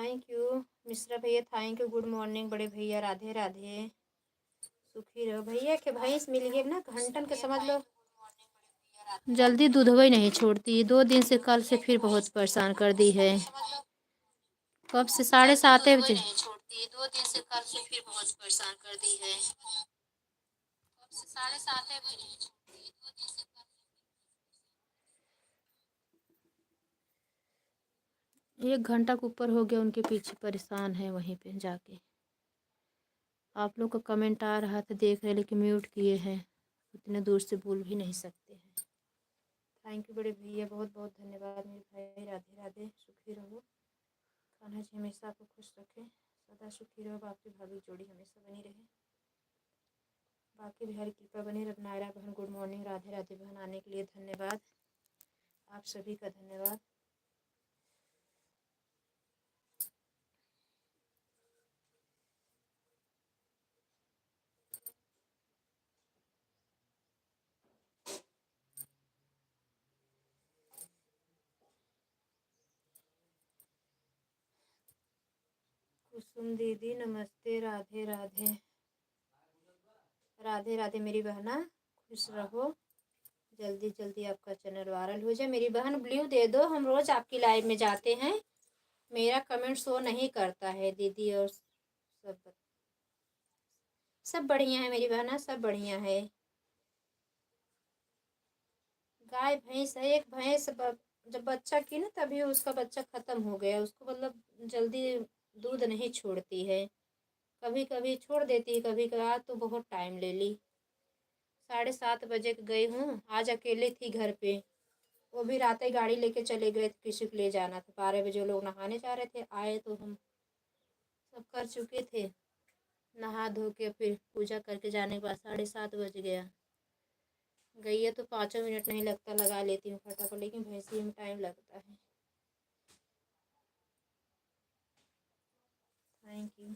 Thank you Mishra भैया, thank you. Good morning बड़े भैया, राधे राधे, सुखी रहो भैया। के भैंस मिल गई ना घंटन के, समझ लो जल्दी दूधवा ही नहीं छोड़ती। 2 दिन से, कल से फिर बहुत परेशान कर दी है। कब से 7:30 बजे छोड़ती है, 2 दिन से, कल से फिर बहुत परेशान कर दी है। कब से 7:30 बजे छोड़ती है, 2 दिन से, 1 घंटा के ऊपर हो गया उनके पीछे परेशान है वहीं पे जाके। आप लोग का कमेंट आ रहा था, देख रहे, लेकिन म्यूट किए हैं, उतने दूर से बोल भी नहीं सकते हैं। थैंक यू बड़े भैया, बहुत बहुत धन्यवाद मेरे भाई। राधे राधे, सुखी रहो। कान्हा जी हमेशा आपको खुश रखें, सदा सुखी रहो। आपकी भाभी जोड़ी हमेशा बनी रहे, बाकी बिहारी कृपा बनी रहे। नायरा बहन गुड मॉर्निंग, राधे राधे बहन, आने के लिए धन्यवाद, आप सभी का धन्यवाद। कुसुम दीदी नमस्ते, राधे राधे, राधे राधे मेरी बहना, खुश रहो। जल्दी जल्दी आपका चैनल वायरल हो जाए। मेरी बहन ब्लू दे दो, हम रोज़ आपकी लाइव में जाते हैं। मेरा कमेंट शो नहीं करता है दीदी। और सब बढ़िया है मेरी बहना, सब बढ़िया है। गाय भैंस है, एक भैंस जब बच्चा की ना, तभी उसका बच्चा ख़त्म हो गया। उसको मतलब जल्दी दूध नहीं छोड़ती है, कभी कभी छोड़ देती है, कभी कभी। आज तो बहुत टाइम ले ली, 7:30 बजे गई हूँ। आज अकेले थी घर पे, वो भी रात ही गाड़ी लेके चले गए थे, किसी को ले जाना था। 12 बजे वो लोग नहाने जा रहे थे, आए तो हम सब कर चुके थे। नहा धो के फिर पूजा करके जाने के बाद 7:30 बज गया। गई है तो 5 मिनट नहीं लगता, लगा लेती हूँ फटाफट, लेकिन भैंसी में टाइम लगता है। Thank you.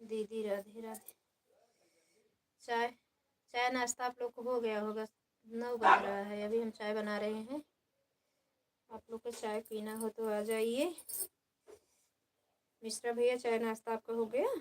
दीदी राधे राधे। चाय चाय नाश्ता आप लोग को हो गया होगा, 9 बज रहा है, अभी हम चाय बना रहे हैं। आप लोग को चाय पीना हो तो आ जाइए। मिश्रा भैया, चाय नाश्ता आपका हो गया?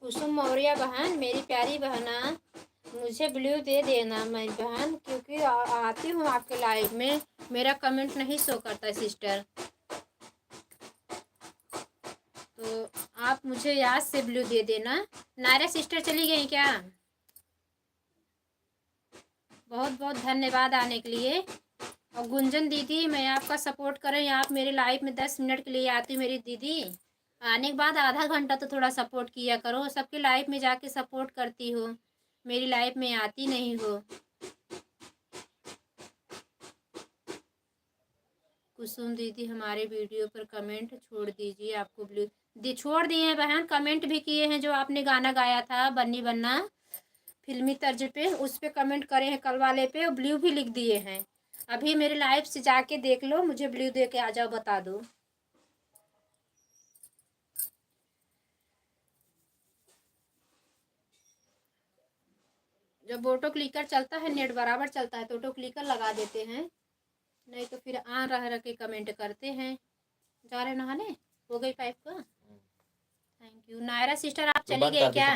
कुसुम मौर्य बहन, मेरी प्यारी बहना, मुझे ब्लू दे देना मेरी बहन, क्योंकि आती हूँ आपके लाइव में, मेरा कमेंट नहीं शो करता सिस्टर। तो आप मुझे याद से ब्लू दे देना। नायरा सिस्टर चली गई क्या? बहुत बहुत धन्यवाद आने के लिए। और गुंजन दीदी, मैं आपका सपोर्ट कर रही हूँ। आप मेरे लाइव में 10 मिनट के लिए आती हूँ मेरी दीदी, आने के बाद आधा घंटा तो थोड़ा सपोर्ट किया करो। सबके लाइव में जाके सपोर्ट करती हो, मेरी लाइफ में आती नहीं हो। कुसुम दीदी हमारे वीडियो पर कमेंट छोड़ दीजिए, आपको ब्लू छोड़ दिए हैं बहन, कमेंट भी किए हैं। जो आपने गाना गाया था बन्नी बन्ना फिल्मी तर्ज पे, उस पे कमेंट करे हैं कल वाले पे, और ब्लू भी लिख दिए हैं। अभी मेरे लाइव से जाके देख लो, मुझे ब्लू दे के आ जाओ, बता दो। जब ऑटो क्लिकर चलता है, नेट बराबर चलता है तो ऑटो क्लिकर लगा देते हैं, नहीं तो फिर आ रह रह के कमेंट करते हैं। जा रहे नहाने, हो गई पाइप का। Thank you. नायरा सिस्टर आप चली गई क्या?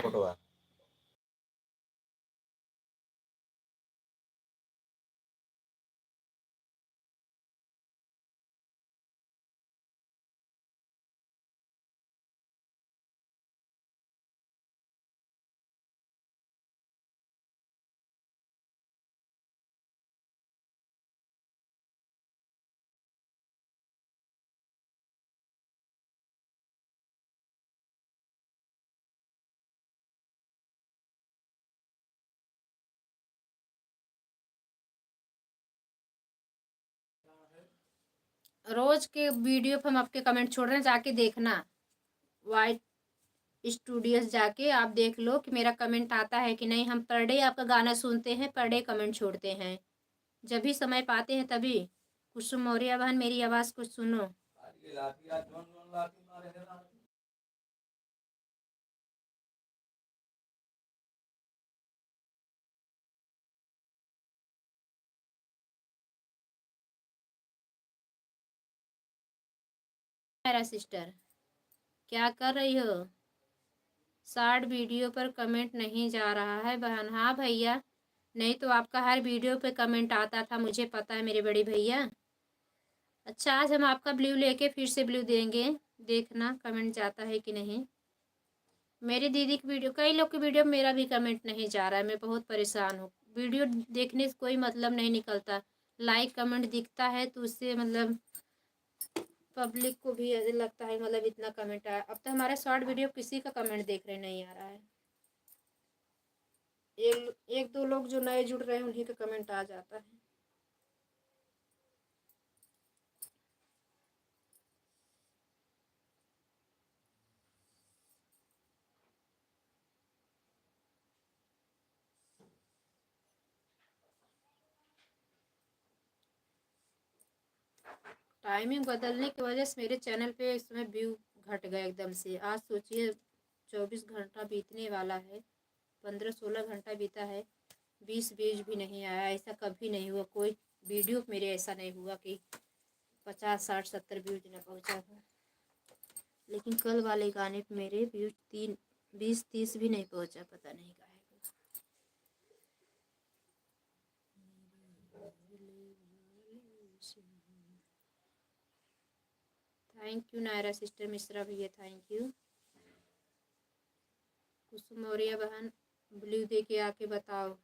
रोज के वीडियो पर हम आपके कमेंट छोड़ रहे हैं, जाके देखना। वाइट स्टूडियोज जाके आप देख लो कि मेरा कमेंट आता है कि नहीं। हम पर डे आपका गाना सुनते हैं, पर डे कमेंट छोड़ते हैं, जब भी समय पाते हैं तभी। कुसुम मौर्य बहन मेरी आवाज़ कुछ सुनो। मेरा सिस्टर क्या कर रही हो? शॉर्ट वीडियो पर कमेंट नहीं जा रहा है बहन। हाँ भैया, नहीं तो आपका हर वीडियो पे कमेंट आता था, मुझे पता है मेरे बड़े भैया। अच्छा, आज हम आपका ब्लू लेके फिर से ब्लू देंगे, देखना कमेंट जाता है कि नहीं। मेरी दीदी की वीडियो, कई लोग की वीडियो में मेरा भी कमेंट नहीं जा रहा है, मैं बहुत परेशान हूँ। वीडियो देखने से कोई मतलब नहीं निकलता, लाइक कमेंट दिखता है तो उससे मतलब पब्लिक को भी ऐसे लगता है मतलब इतना कमेंट आया। अब तो हमारे शॉर्ट वीडियो किसी का कमेंट देख रहे नहीं आ रहा है। एक दो लोग जो नए जुड़ रहे हैं उन्हीं का कमेंट आ जाता है। टाइमिंग बदलने की वजह से मेरे चैनल पे इस समय व्यू घट गए एकदम से। आज सोचिए 24 घंटा बीतने वाला है, 15-16 घंटा बीता है, 20 व्यूज भी नहीं आया। ऐसा कभी नहीं हुआ, कोई वीडियो मेरे ऐसा नहीं हुआ कि 50-60-70 व्यूज न पहुँचा हो। लेकिन कल वाले गाने पे मेरे व्यूज 20-30 भी नहीं पहुँचा, पता नहीं काहे को। Thank you Naira sister, Mishra भैया थैंक यू। कुसुम मौर्य बहन ब्लू दे के आके बताओ।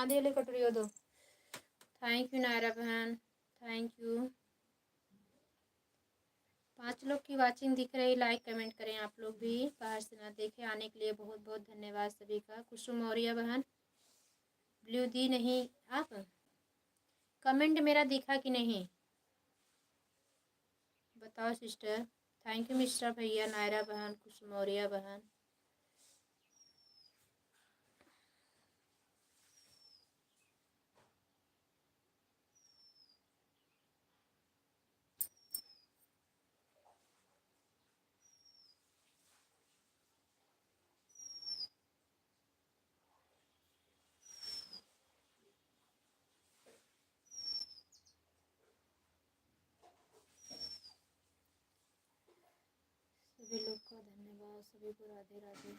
चांदी वाली कटोरी दो। थैंक यू नायरा बहन, थैंक यू। 5 लोग की वाचिंग दिख रही, लाइक कमेंट करें आप लोग भी, बाहर से ना देखें। आने के लिए बहुत बहुत धन्यवाद सभी का। कुसुम मौर्य बहन ब्लू दी नहीं आप, कमेंट मेरा दिखा कि नहीं बताओ सिस्टर। थैंक यू मिश्रा भैया, नायरा बहन, कुसुम मौर्य बहन। सभी लोग का धन्यवाद, सभी को राधे राधे।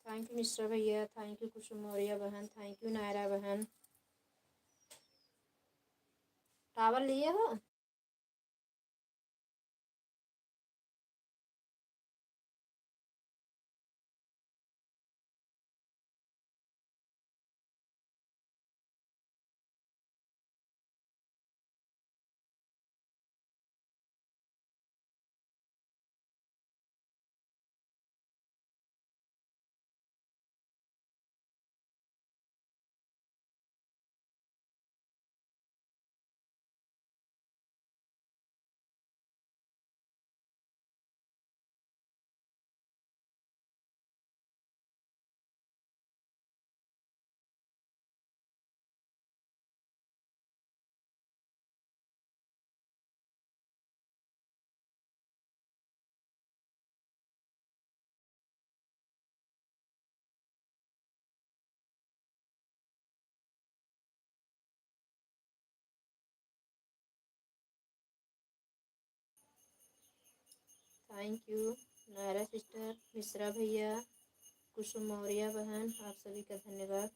थैंक यू मिश्रा भैया, थैंक यू कुसुम मौर्य बहन, थैंक यू नायरा बहन। टावल लिए हो? Thank you Naira sister, Mishra भैया, कुसुम मौर्य बहन, आप सभी का धन्यवाद।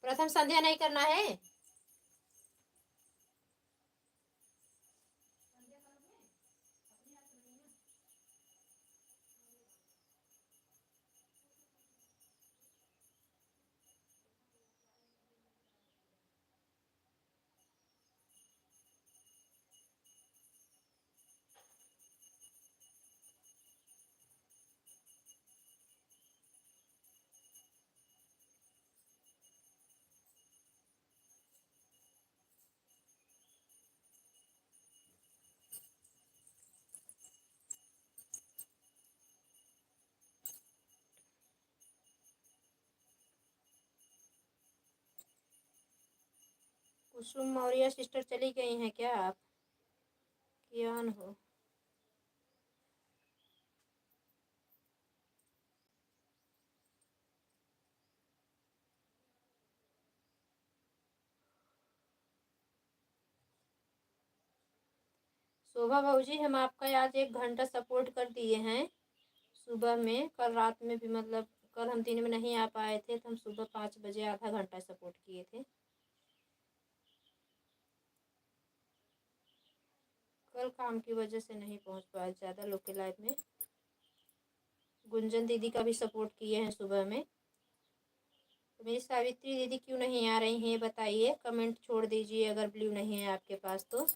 प्रथम संध्या नहीं करना है? कुसुम मौर्य सिस्टर चली गई हैं क्या आप? क्या न हो? शोभा भाजी, हम आपका आज 1 घंटा सपोर्ट कर दिए हैं सुबह में। कल रात में भी, मतलब कल हम दिन में नहीं आ पाए थे तो हम सुबह 5 बजे आधा घंटा सपोर्ट किए थे। कल काम की वजह से नहीं पहुंच पाए ज़्यादा लोग के लाइफ में। गुंजन दीदी का भी सपोर्ट किए हैं सुबह में। तो मेरी सावित्री दीदी क्यों नहीं आ रही हैं बताइए, कमेंट छोड़ दीजिए अगर ब्लू नहीं है आपके पास तो।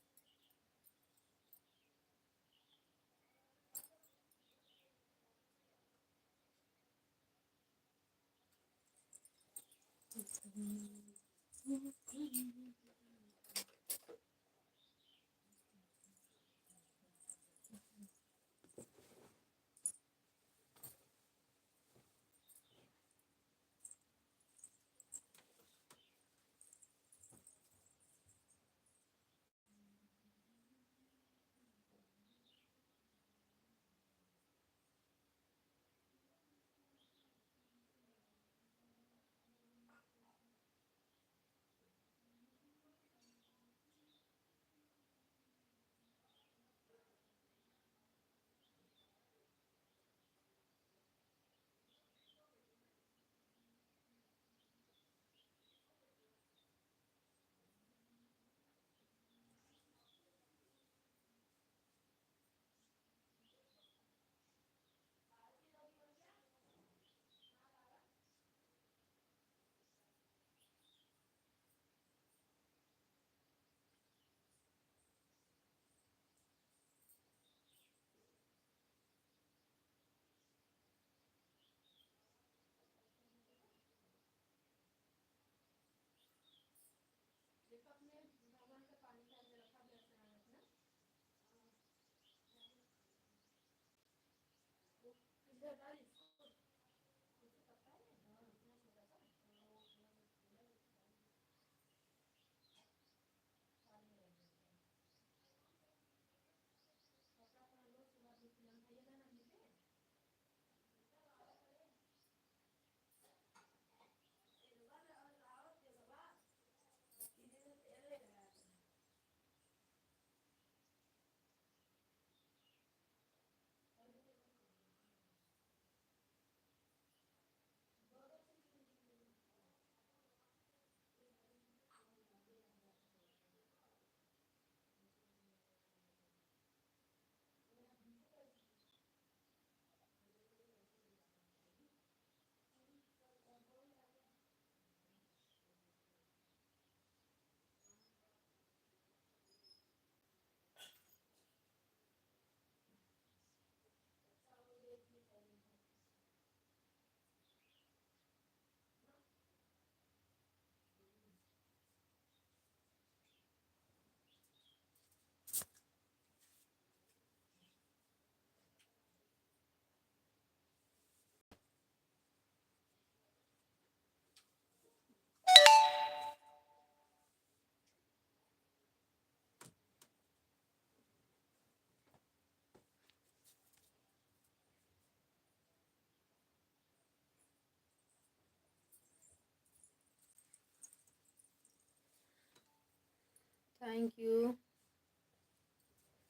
थैंक यू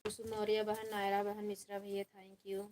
कुसुम मौर्य बहन, नायरा बहन, मिश्रा भैया, थैंक यू।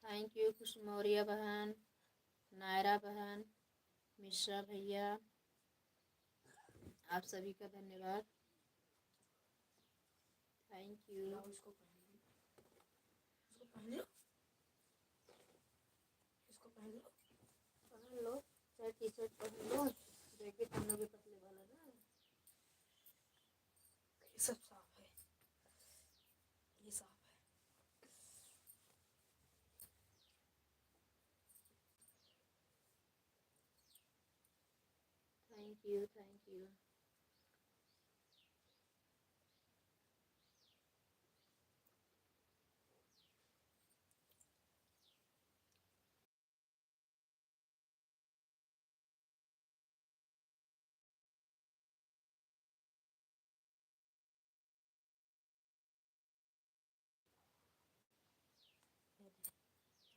थैंक यू कुसुम मौर्य बहन, नायरा बहन, मिश्रा भैया, आप सभी का धन्यवाद। Thank you. इसको पहन लो, इसको पहन लो, पहन लो, चाहे टी शर्ट पहन लो, जैकेट पहनोगे पतले वाला ना। ये सब साफ है, ये साफ है। Thank you, thank you.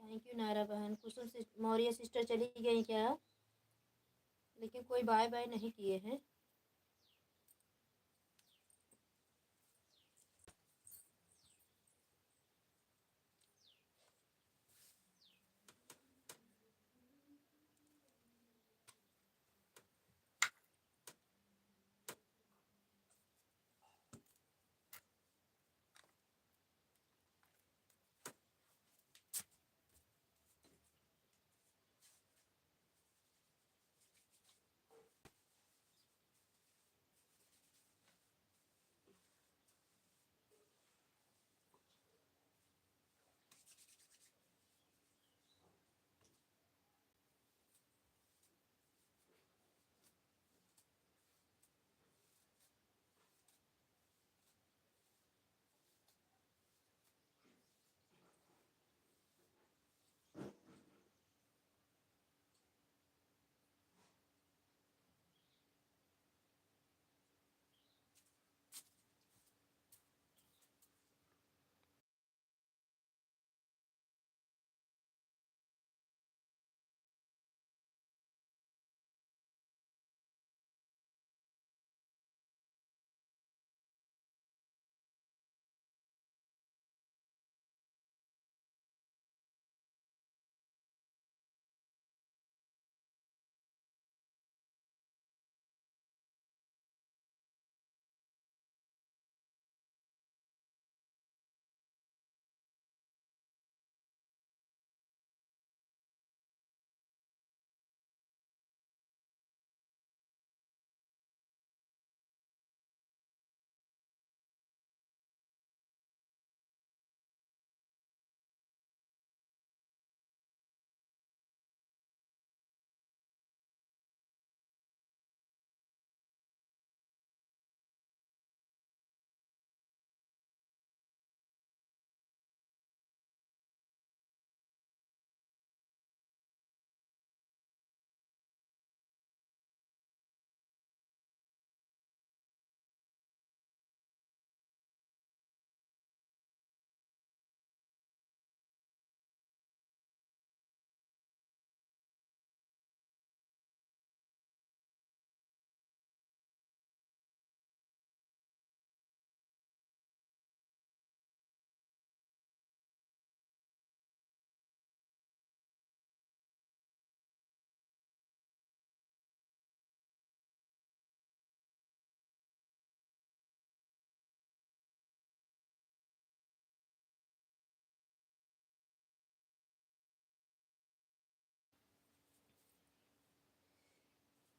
Thank you Naira बहन। कुसुम मौर्य सिस्टर चली गई क्या? लेकिन कोई बाय बाय नहीं किए हैं।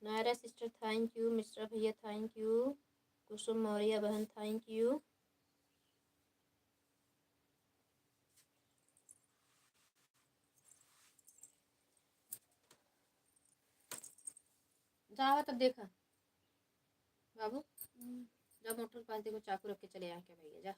Naira sister thank you, Mishra भैया थैंक यू, कुसुम मौर्य बहन थैंक यू। जाओ तब देखा बाबू, जब मोटर के पास देखो चाकू रख के चले आ क्या भैया जा।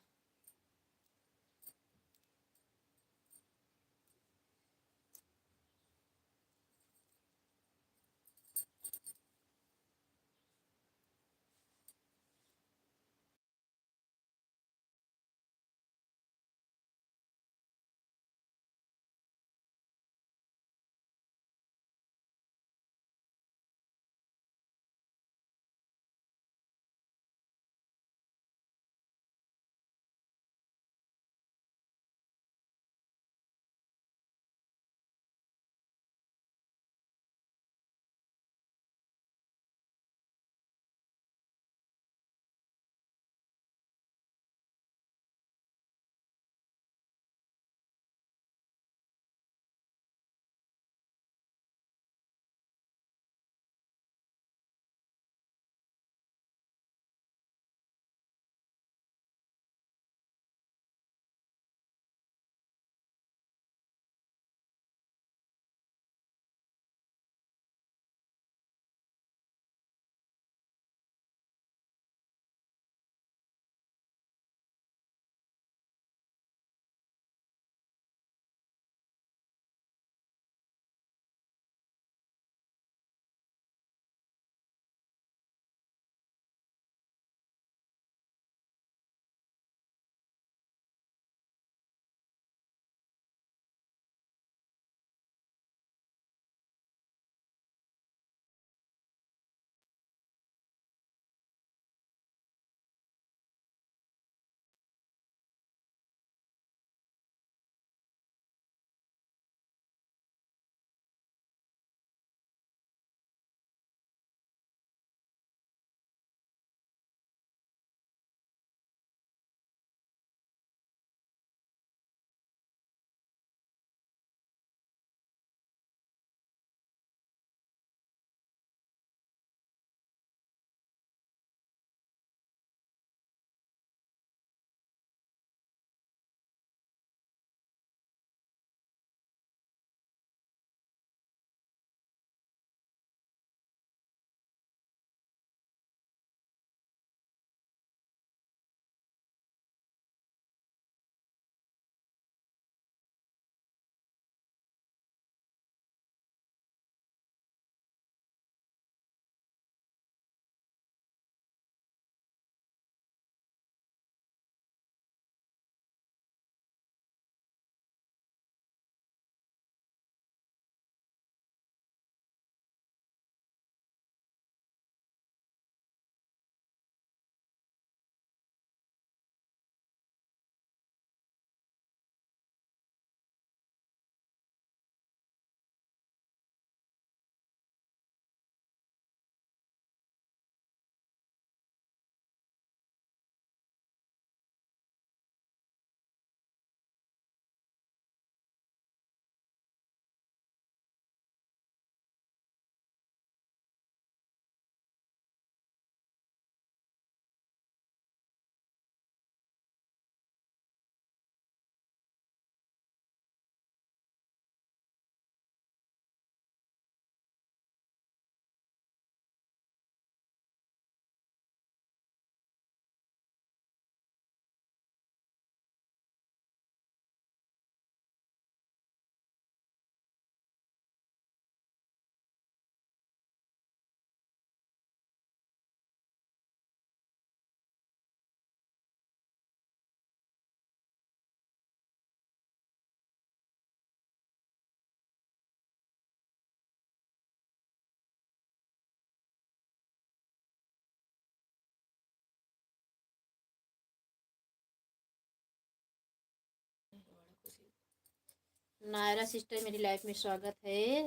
नायरा सिस्टर मेरी लाइफ में स्वागत है।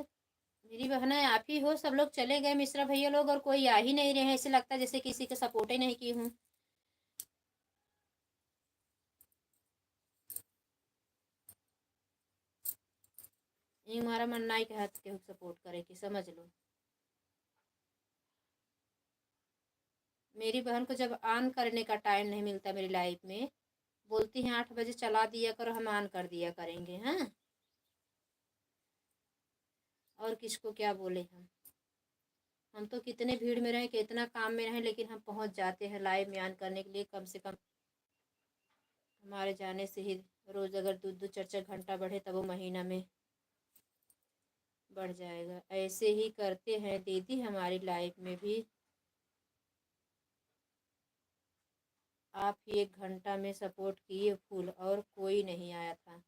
मेरी बहनें आप ही हो, सब लोग चले गए मिश्रा भैया लोग और कोई आ ही नहीं रहे हैं, ऐसे लगता है जैसे किसी का सपोर्ट ही नहीं की हूँ। ये हमारा मनना ही कि हाथ के सपोर्ट करे कि समझ लो। मेरी बहन को जब ऑन करने का टाइम नहीं मिलता मेरी लाइफ में, बोलती हैं 8 बजे चला दिया करो, हम ऑन कर दिया करेंगे। हाँ, और किसको क्या बोले हम तो कितने भीड़ में रहें, कितना काम में रहें, लेकिन हम पहुंच जाते हैं लाइव में ऑन करने के लिए। कम से कम हमारे जाने से ही रोज़ अगर 2-2 4-4 घंटा बढ़े तब वो महीना में बढ़ जाएगा। ऐसे ही करते हैं दीदी हमारी लाइफ में भी। आप ही 1 घंटा में सपोर्ट किए फुल और कोई नहीं आया था।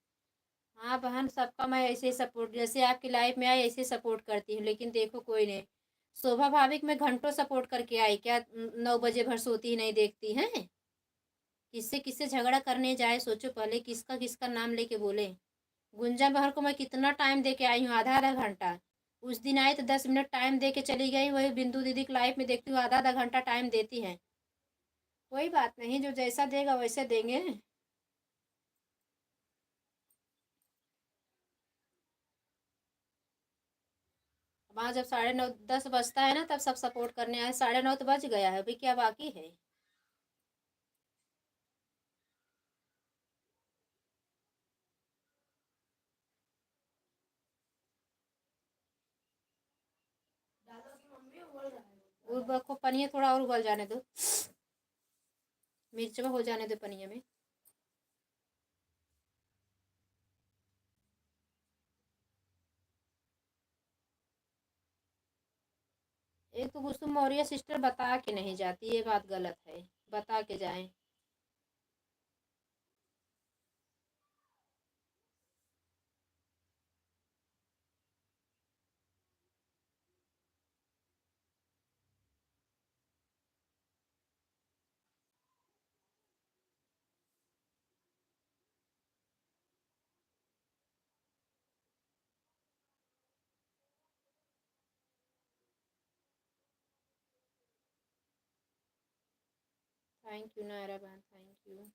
हाँ बहन, सबका मैं ऐसे ही सपोर्ट, जैसे आपकी लाइफ में आई ऐसे सपोर्ट करती हूँ, लेकिन देखो कोई नहीं। शोभा भाभी को मैं घंटों सपोर्ट करके आई, क्या 9 बजे भर सोती ही नहीं देखती हैं? किससे किससे झगड़ा करने जाए, सोचो पहले किसका किसका नाम लेके बोले। गुंजा बहर को मैं कितना टाइम दे के आई हूँ, आधा आधा घंटा। उस दिन आई तो 10 मिनट टाइम दे के चली गई। वही बिंदु दीदी की लाइफ में देखती हूँ आधा आधा घंटा टाइम देती हैं। कोई बात नहीं, जो जैसा देगा वैसे देंगे। वहाँ जब 9:30 10 बजता है ना, तब सब सपोर्ट करने आए। 9:30 तो बज गया है, अभी क्या बाकी है? दादा की मम्मी बोल रहा है। को पनिया थोड़ा और उबल जाने दो, मिर्च हो जाने दो पनिया में। एक तो कुछ तुम मौर्य सिस्टर बता के नहीं जाती, ये बात गलत है। बता के जाए। थैंक यू नायरा बहन, थैंक यू।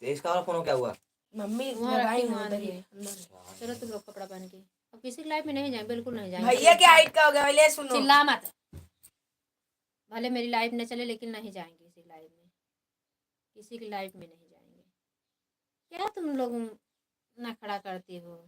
तो इसका वाला फोन क्या हुआ? मम्मी वहाँ लगाई रखी है वहाँ उधर ही रखी। अंदर। चलो तुम लोग कपड़ा पहन के। अब किसी की लाइफ में नहीं जाए, बिल्कुल नहीं जाएंगे। भैया की हाइट का हो गया, पहले सुनो। चिल्ला मत। भले मेरी लाइफ न चले लेकिन नहीं जाएंगे किसी लाइफ में, किसी की लाइफ में नहीं जाएंगे। क्या तुम लोग ना खड़ा करती हो।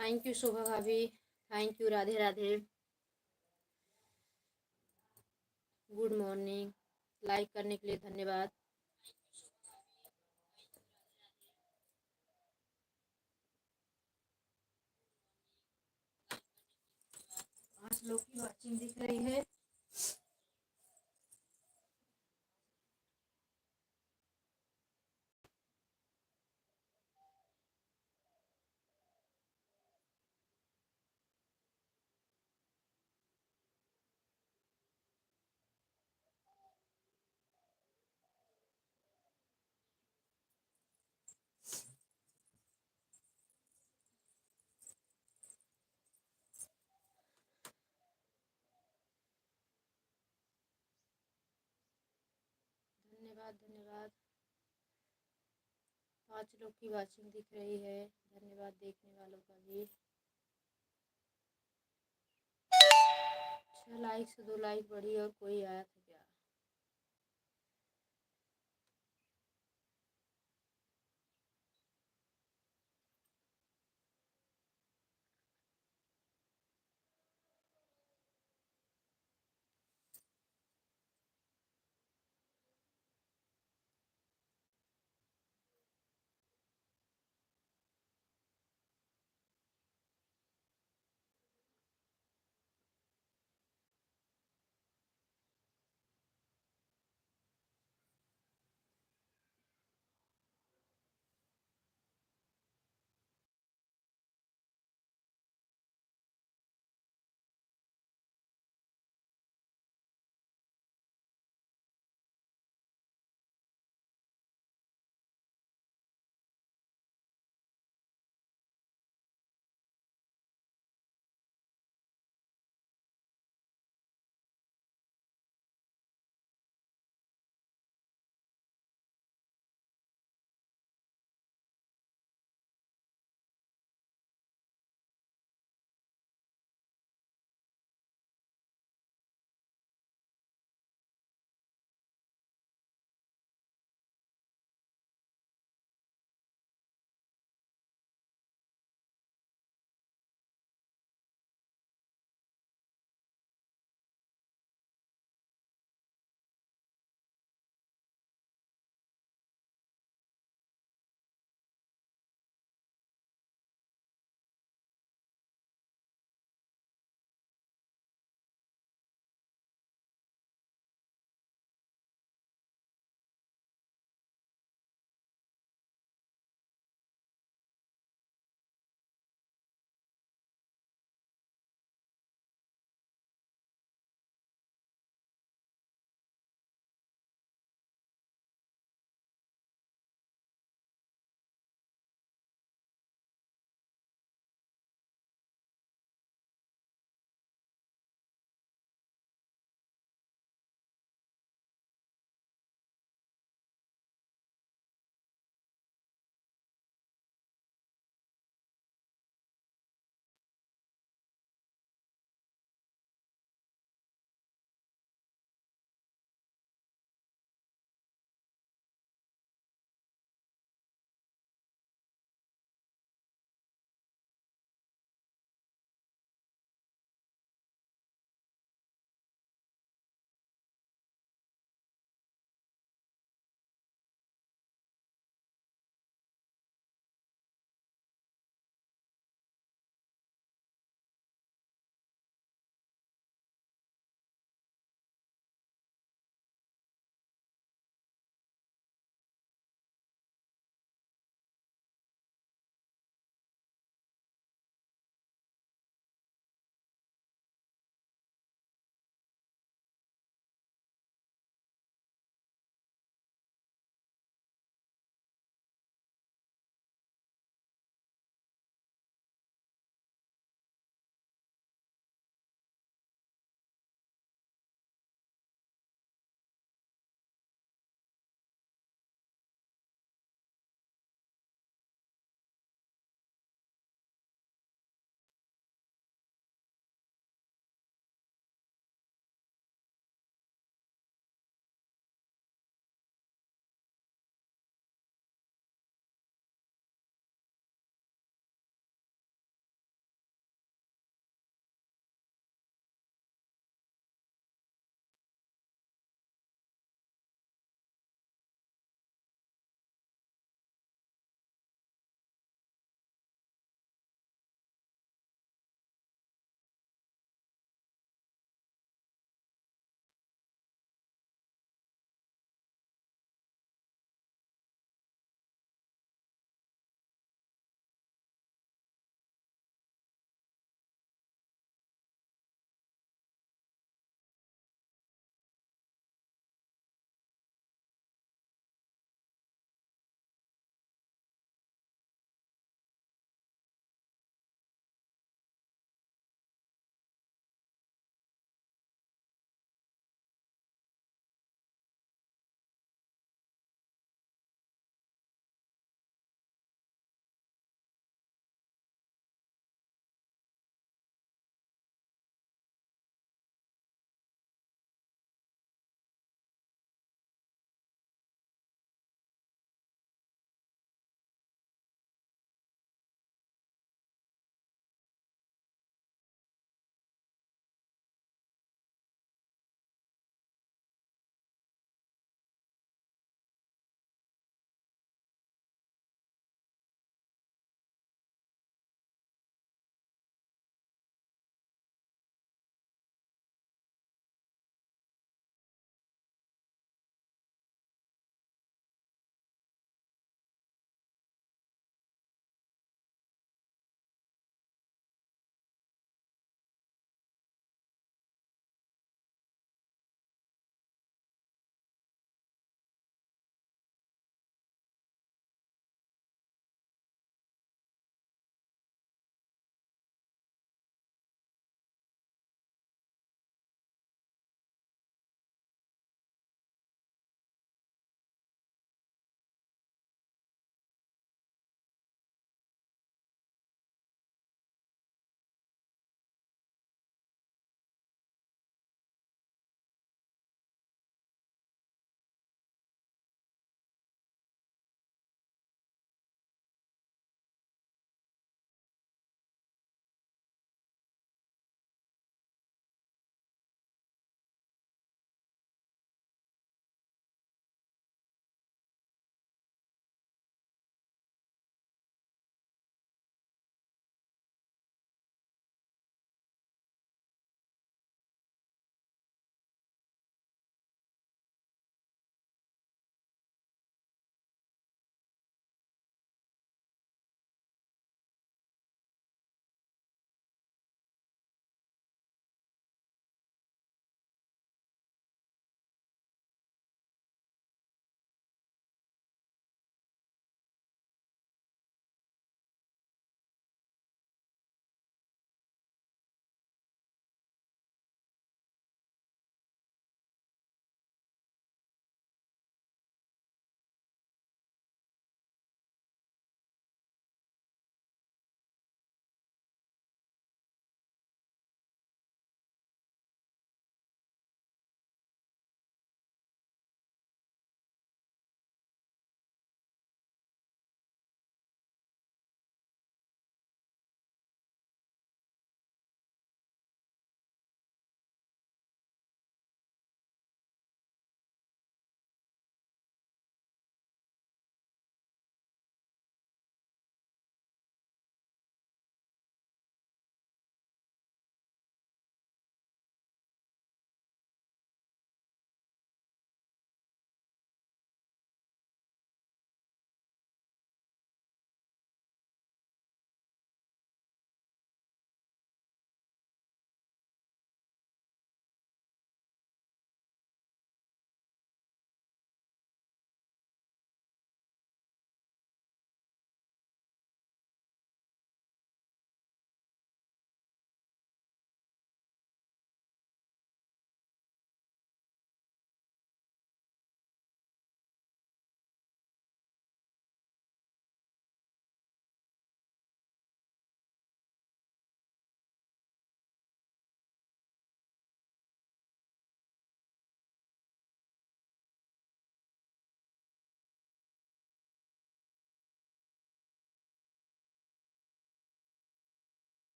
थैंक यू शोभा भाभी, thank you, Radhe Radhe, good morning, like करने के लिए धन्यवाद। पांच लोग की वॉचिंग दिख रही है। धन्यवाद धन्यवाद, पांच लोग की वॉचिंग दिख रही है, धन्यवाद देखने वालों का भी। 6 लाइक से 2 लाइक बढ़ी और कोई आया था क्या?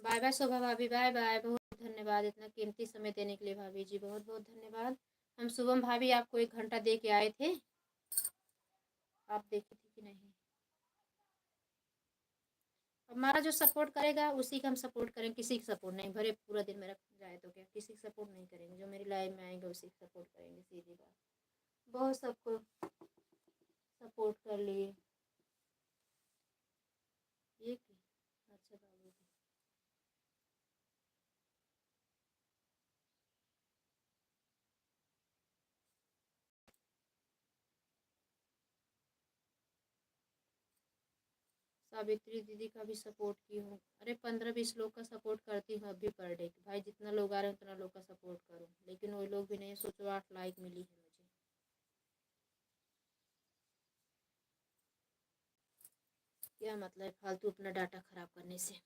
बाय बाय शोभा भाभी, बाय बाय। बहुत धन्यवाद इतना कीमती समय देने के लिए भाभी जी, बहुत बहुत धन्यवाद। हम शुभम भाभी आपको 1 घंटा दे के आए थे, आप देखी थी कि नहीं? हमारा जो सपोर्ट करेगा उसी का हम सपोर्ट करेंगे, किसी का सपोर्ट नहीं। भरे पूरा दिन मेरा जाए तो क्या, किसी का सपोर्ट नहीं करेंगे। जो मेरी लाइफ में आएंगे उसी का सपोर्ट करेंगे, सीधी बात। बहुत सबको सपोर्ट कर लिए। ये की अच्छा बाबू जी। सावित्री दीदी का भी सपोर्ट की हूँ। अरे 15-20 लोग का सपोर्ट करती हूँ अभी पर डे। भाई जितना लोग आ रहे हैं उतना लोग का सपोर्ट करूँ, लेकिन वही लोग भी नहीं। सोचो 8 लाइक मिली है मुझे। क्या मतलब फालतू अपना डाटा खराब करने से।